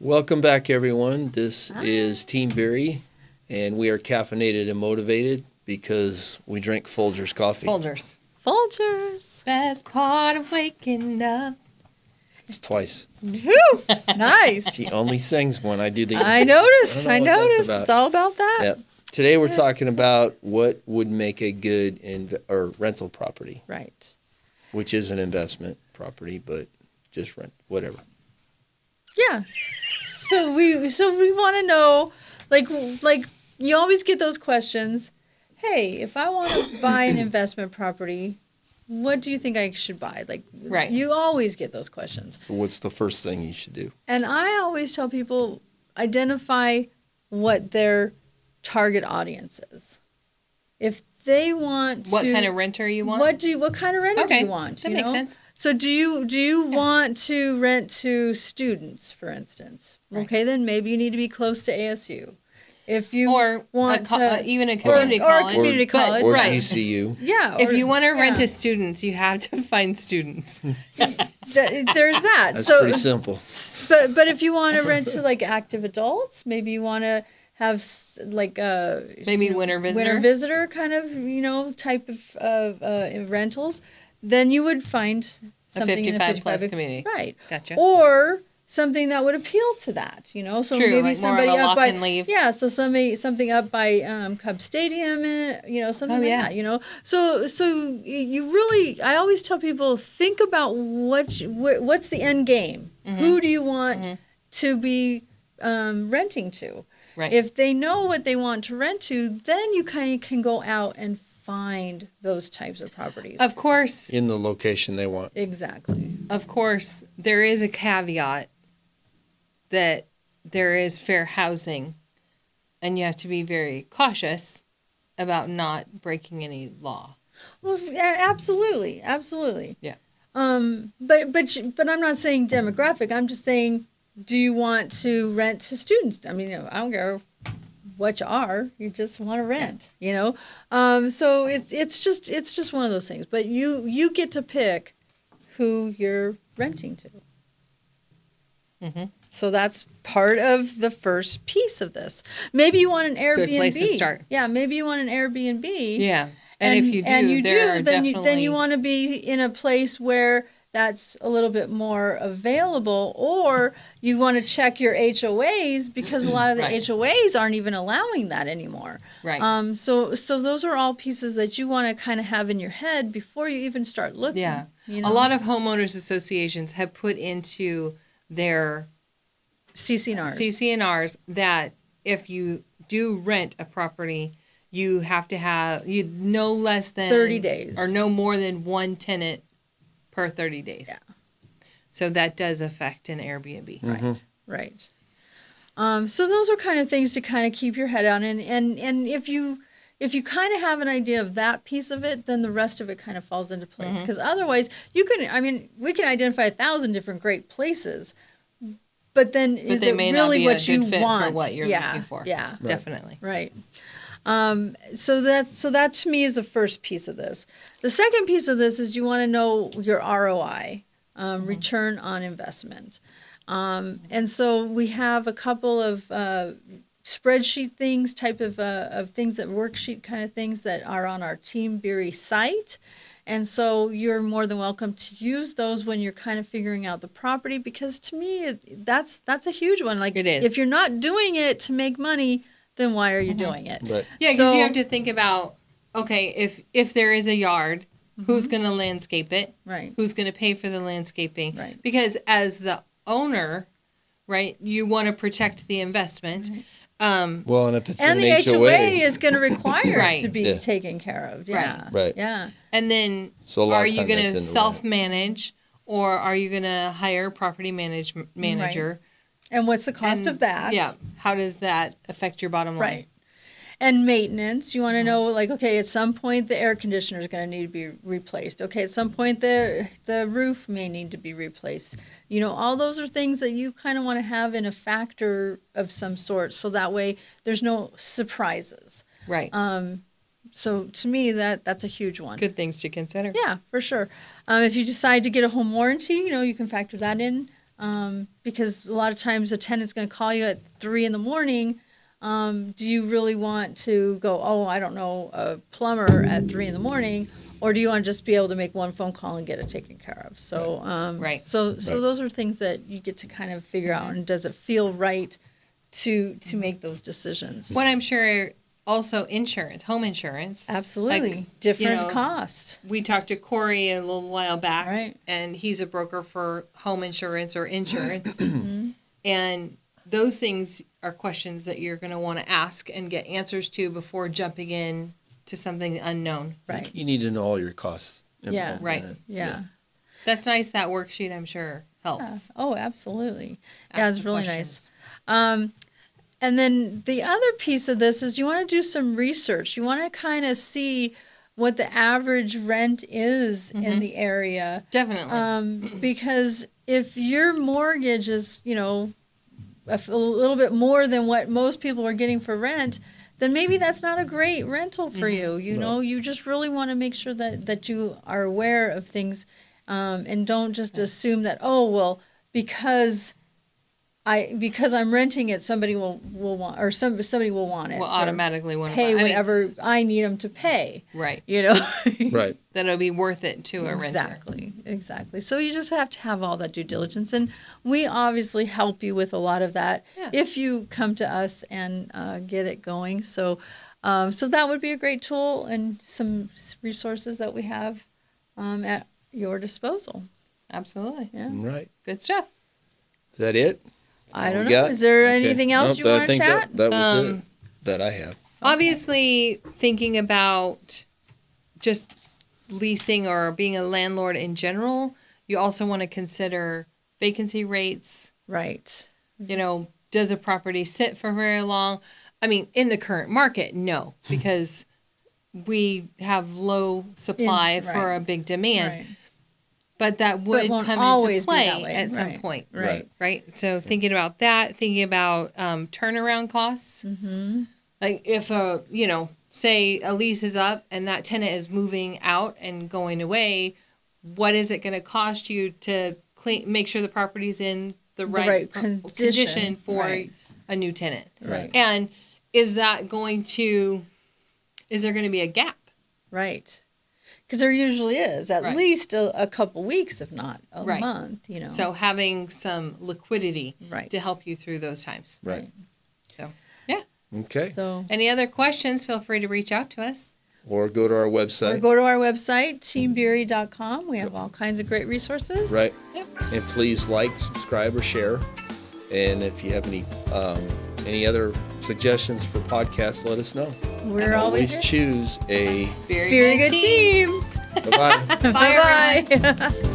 Welcome back, everyone. This is Team Beery, and we are caffeinated and motivated because we drink Folgers coffee. Folgers. Best part of waking up. It's twice. Woo! Nice. She only sings when I do the... I noticed. I noticed. It's all about that. Yep. Today we're talking about what would make a good rental property. Right. Which is an investment property, but just rent, whatever. Yeah. So we want to know, like you always get those questions. Hey, if I want to buy an investment property, what do you think I should buy? Like, right. You always get those questions. So what's the first thing you should do? And I always tell people, identify what their target audience is. If they want to... What kind of renter you want? What kind of renter do you want? That makes sense. So do you want to rent to students, for instance? Right. Okay, then maybe you need to be close to ASU. If you want even a community college. Or a community college. Or right. GCU. Yeah. If you want to rent to students, you have to find students. There's that. That's pretty simple. But if you want to rent to like active adults, maybe you want to have like maybe winter visitor kind of type of rentals, then you would find something a 55 in a 55 plus community. Right. Gotcha. Or something that would appeal to that, So True, maybe like somebody more of a up lock by and leave. Yeah, so something up by Cub Stadium, something like that, So you really, I always tell people, think about what's the end game. Mm-hmm. Who do you want to be renting to? Right. If they know what they want to rent to, then you kind of can go out and find those types of properties. Of course. In the location they want. Exactly. Of course, there is a caveat that there is fair housing, and you have to be very cautious about not breaking any law. Well, absolutely. Yeah. But I'm not saying demographic. I'm just saying, do you want to rent to students? I mean, I don't care what you are. You just want to rent, So it's just one of those things. But you get to pick who you're renting to. Mm-hmm. So that's part of the first piece of this. Maybe you want an Airbnb. Good place to start. Yeah, maybe you want an Airbnb. Yeah, and if you do, then you want to be in a place where that's a little bit more available, or you want to check your HOAs because a lot of the HOAs aren't even allowing that anymore. Right. So those are all pieces that you want to kind of have in your head before you even start looking. Yeah. A lot of homeowners associations have put into their CC&Rs that if you do rent a property, you have to have no less than 30 days or no more than one tenant per 30 days. Yeah. So that does affect an Airbnb. Mm-hmm. Right. So those are kind of things to kind of keep your head on, and if you kind of have an idea of that piece of it, then the rest of it kind of falls into place. Because otherwise, we can identify 1,000 different great places, but then is it really what you want? For what you're looking for? Yeah, right. Definitely. Right. So that to me is the first piece of this. The second piece of this is you want to know your ROI, return on investment. And so we have a couple of spreadsheet things, type of things, that worksheet kind of things that are on our Team Beery site. And so you're more than welcome to use those when you're kind of figuring out the property, because to me, that's a huge one. Like, it is. If you're not doing it to make money, then why are you doing it? Right. Yeah, because you have to think about, okay, if there is a yard, who's going to landscape it? Right. Who's going to pay for the landscaping? Right. Because as the owner, right, you want to protect the investment. Right. Well, and if it's and an the HOA HOA is going to require Right. it to be taken care of. Yeah. Right. Yeah. And then So a lot are of you times going that's to in the self-manage, or are you going to hire a property manager? And what's the cost of that? Yeah. How does that affect your bottom line? Right. And maintenance, you want to know, like, okay, at some point the air conditioner is going to need to be replaced. Okay, at some point the roof may need to be replaced. You know, all those are things that you kind of want to have in a factor of some sort, so that way there's no surprises. Right. So to me, that's a huge one. Good things to consider. Yeah, for sure. If you decide to get a home warranty, you know, you can factor that in, because a lot of times a tenant's going to call you at 3 a.m. Do you really want to go, oh, I don't know, a plumber at 3 a.m, or do you want to just be able to make one phone call and get it taken care of? So, Right. So those are things that you get to kind of figure out, and does it feel right to make those decisions? What I'm sure also insurance, home insurance. Absolutely. Like, Different cost. We talked to Corey a little while back, Right. and he's a broker for home insurance or insurance. And those things are questions that you're going to want to ask and get answers to before jumping in to something unknown. Right. You need to know all your costs. Yeah. involved in Right. it. Yeah. That's nice. That worksheet, I'm sure, Yeah. helps. Oh, absolutely. Yeah, Ask it's the really questions. nice. And then the other piece of this is you want to do some research. You want to kind of see what the average rent is in the area. Definitely. Because if your mortgage is, you know, a little bit more than what most people are getting for rent, then maybe that's not a great rental for you. You know, you just really want to make sure that you are aware of things, and don't just assume that, oh, well, because I'm renting it, somebody will want, or somebody will want it. Will automatically want to pay buy. whatever I need them to pay. Right. You know. Right. That it'll be worth it to a renter. Exactly. So you just have to have all that due diligence, and we obviously help you with a lot of that if you come to us and get it going. So, so that would be a great tool and some resources that we have at your disposal. Absolutely. Yeah. Right. Good stuff. Is that it? I don't We know. got? Is there Okay. anything else Nope, you want I to think chat? That was it that I have. Obviously, thinking about just leasing or being a landlord in general, you also want to consider vacancy rates. Right. You know, does a property sit for very long? I mean, in the current market, no, because we have low supply for a big demand. Right. But that would won't come always into be play that way. at some Right. point. Right. Right. So thinking about that, thinking about turnaround costs. Mm-hmm. Like if say a lease is up and that tenant is moving out and going away, what is it going to cost you to make sure the property's in the right condition for a new tenant? Right. And is there going to be a gap? Right. Because there usually is at least a couple weeks, if not a month, you know. So having some liquidity Right. to help you through those times. Right. So, yeah. Okay. So, Any other questions, feel free to reach out to us. Or go to our or website. go to our website, teambeery.com. We have all kinds of great resources. Right. Yep. And please like, subscribe, or share. And if you have any other suggestions for podcasts, let us know. We're And always choose a very good team. Bye-bye. Bye, everyone. Bye-bye.